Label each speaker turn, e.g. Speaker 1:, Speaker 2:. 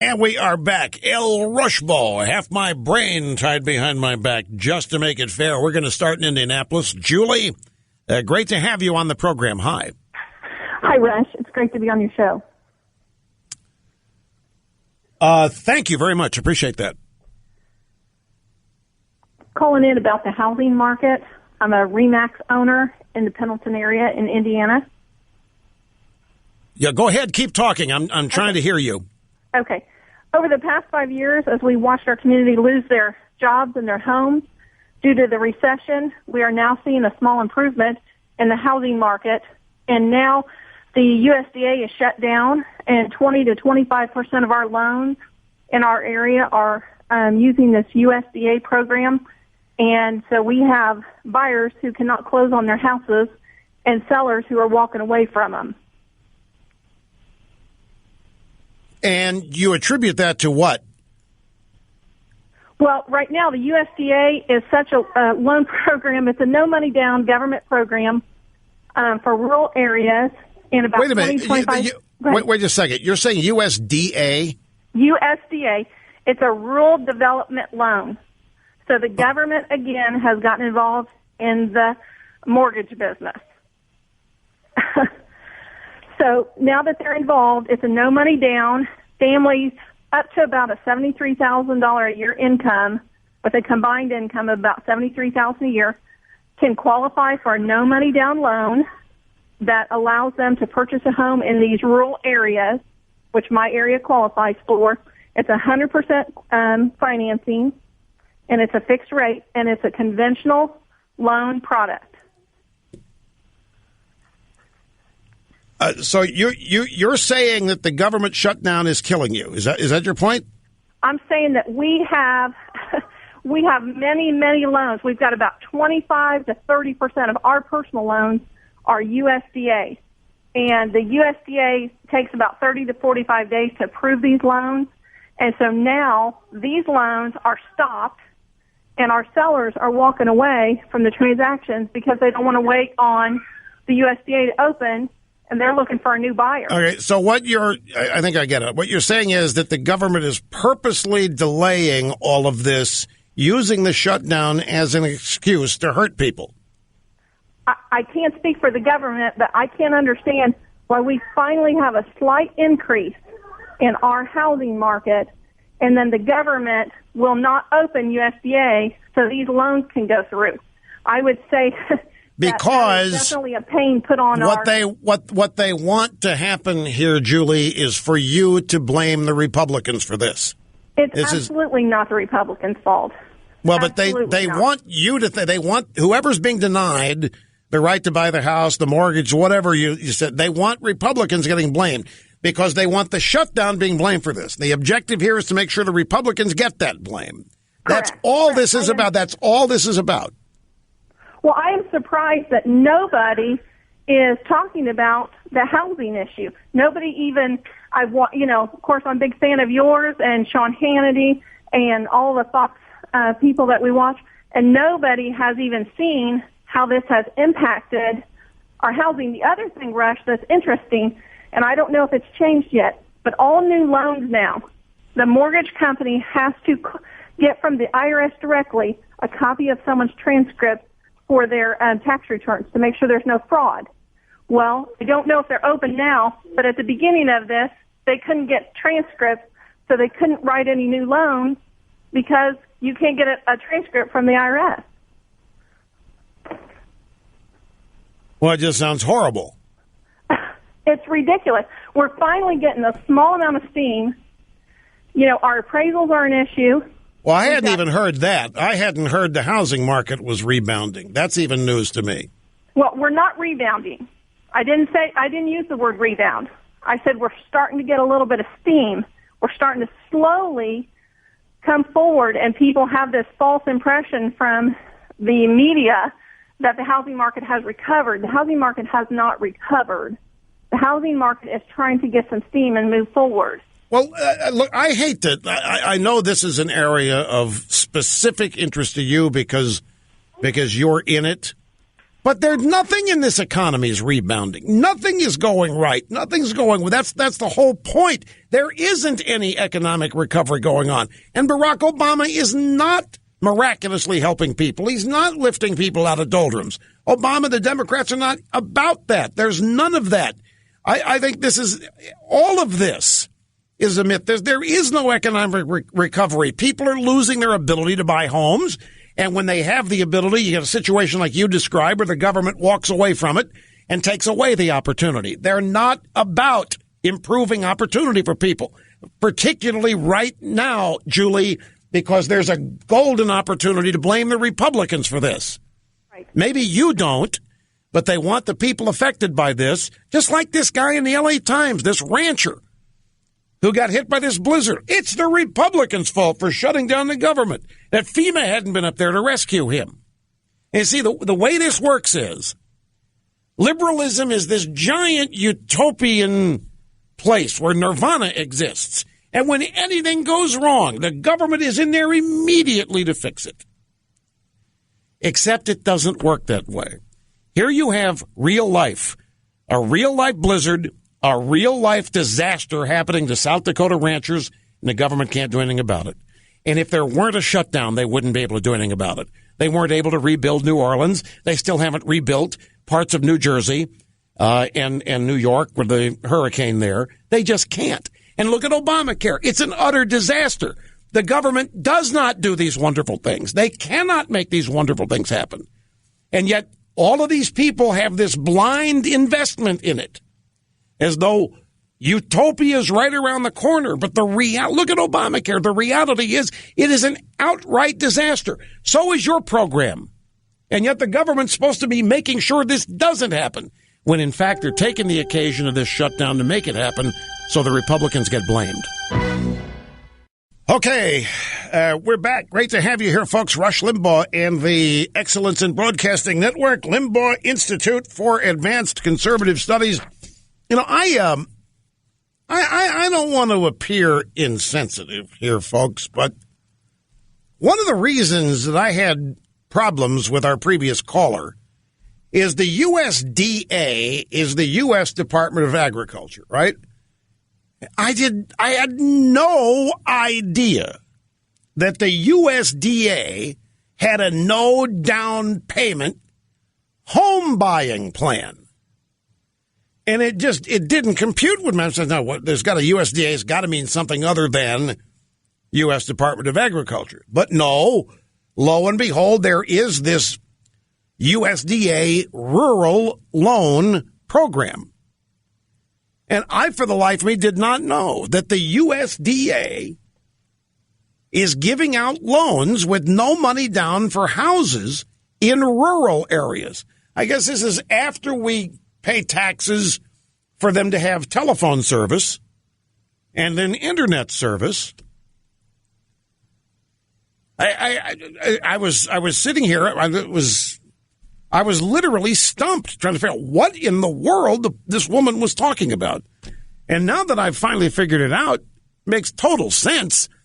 Speaker 1: And we are back. El Rushball, half my brain tied behind my back just to make it fair. We're going to start in Indianapolis. Julie, great to have you on the program. Hi.
Speaker 2: Hi, Rush. It's great to be on your show.
Speaker 1: Thank you very much. Appreciate that.
Speaker 2: Calling in about the housing market. I'm a RE/MAX owner in the Pendleton area in Indiana.
Speaker 1: Yeah, go ahead. Keep talking. I'm trying to hear you.
Speaker 2: Okay. Over the past 5 years, as we watched our community lose their jobs and their homes due to the recession, we are now seeing a small improvement in the housing market. And now the USDA is shut down, and 20 to 25% of our loans in our area are using this USDA program. And so we have buyers who cannot close on their houses and sellers who are walking away from them.
Speaker 1: And you attribute that to what?
Speaker 2: Well, right now the USDA is such a loan program. It's a no money down government program for rural areas. In about
Speaker 1: wait a minute.
Speaker 2: 25.
Speaker 1: Wait a second. You're saying USDA?
Speaker 2: USDA. It's a rural development loan. So the government, again, has gotten involved in the mortgage business. So now that they're involved, it's a no money down. Families up to about a $73,000 a year income, with a combined income of about $73,000 a year, can qualify for a no money down loan that allows them to purchase a home in these rural areas, which my area qualifies for. It's 100% financing, and it's a fixed rate, and it's a conventional loan product.
Speaker 1: So you're saying that the government shutdown is killing you. Is that your point?
Speaker 2: I'm saying that we have many loans. We've got about 25 to 30% of our personal loans are USDA, and the USDA takes about 30 to 45 days to approve these loans. And so now these loans are stopped, and our sellers are walking away from the transactions because they don't want to wait on the USDA to open, and they're looking for a new buyer.
Speaker 1: Okay, so I think I get it. What you're saying is that the government is purposely delaying all of this, using the shutdown as an excuse to hurt people.
Speaker 2: I can't speak for the government, but I can't understand why we finally have a slight increase in our housing market, and then the government will not open USDA so these loans can go through. I would say
Speaker 1: because
Speaker 2: that is definitely a pain put on
Speaker 1: what they want to happen here, Julie, is for you to blame the Republicans for this.
Speaker 2: It's absolutely not the Republicans' fault.
Speaker 1: Well, but they want you to they want whoever's being denied the right to buy the house, the mortgage, whatever you said, they want Republicans getting blamed because they want the shutdown being blamed for this. The objective here is to make sure the Republicans get that blame. Correct. That's all this is about. That's all this is about.
Speaker 2: Well, I am surprised that nobody is talking about the housing issue. Nobody even, of course, I'm a big fan of yours and Sean Hannity and all the Fox people that we watch, and nobody has even seen how this has impacted our housing. The other thing, Rush, that's interesting, and I don't know if it's changed yet, but all new loans now, the mortgage company has to get from the IRS directly a copy of someone's transcript for their tax returns to make sure there's no fraud. Well, I don't know if they're open now, but at the beginning of this, they couldn't get transcripts, so they couldn't write any new loans because you can't get a transcript from the IRS.
Speaker 1: Well, it just sounds horrible.
Speaker 2: It's ridiculous. We're finally getting a small amount of steam. Our appraisals are an issue.
Speaker 1: Well, I hadn't even heard that. I hadn't heard the housing market was rebounding. That's even news to me.
Speaker 2: Well, we're not rebounding. I didn't use the word rebound. I said we're starting to get a little bit of steam. We're starting to slowly come forward, and people have this false impression from the media that the housing market has recovered. The housing market has not recovered. The housing market is trying to get some steam and move forward.
Speaker 1: Well, look, I hate that. I know this is an area of specific interest to you because you're in it. But there's nothing in this economy is rebounding. Nothing is going right. Nothing's going well. That's the whole point. There isn't any economic recovery going on. And Barack Obama is not miraculously helping people. He's not lifting people out of doldrums. Obama, the Democrats are not about that. There's none of that. I think all of this is a myth. There is no economic recovery. People are losing their ability to buy homes. And when they have the ability, you get a situation like you described where the government walks away from it and takes away the opportunity. They're not about improving opportunity for people, particularly right now, Julie, because there's a golden opportunity to blame the Republicans for this. Right. Maybe you don't, but they want the people affected by this, just like this guy in the L.A. Times, this rancher who got hit by this blizzard. It's the Republicans' fault for shutting down the government, that FEMA hadn't been up there to rescue him. And you see, the way this works is liberalism is this giant utopian place where nirvana exists. And when anything goes wrong, the government is in there immediately to fix it. Except it doesn't work that way. Here you have real life, a real-life blizzard, a real-life disaster happening to South Dakota ranchers, and the government can't do anything about it. And if there weren't a shutdown, they wouldn't be able to do anything about it. They weren't able to rebuild New Orleans. They still haven't rebuilt parts of New Jersey and New York with the hurricane there. They just can't. And look at Obamacare. It's an utter disaster. The government does not do these wonderful things. They cannot make these wonderful things happen. And yet all of these people have this blind investment in it, as though utopia is right around the corner. But look at Obamacare. The reality is it is an outright disaster. So is your program. And yet the government's supposed to be making sure this doesn't happen, when in fact they're taking the occasion of this shutdown to make it happen so the Republicans get blamed. Okay, we're back. Great to have you here, folks. Rush Limbaugh and the Excellence in Broadcasting Network, Limbaugh Institute for Advanced Conservative Studies. You know, I don't want to appear insensitive here, folks, but one of the reasons that I had problems with our previous caller is the USDA is the U.S. Department of Agriculture, right? I had no idea that the USDA had a no down payment home buying plan. And it didn't compute with me. I said, no, there's got a USDA, it's got to mean something other than U.S. Department of Agriculture. But no, lo and behold, there is this USDA rural loan program. And I, for the life of me, did not know that the USDA is giving out loans with no money down for houses in rural areas. I guess this is after we pay taxes for them to have telephone service and then internet service. I was sitting here. I was literally stumped trying to figure out what in the world this woman was talking about. And now that I've finally figured it out, it makes total sense.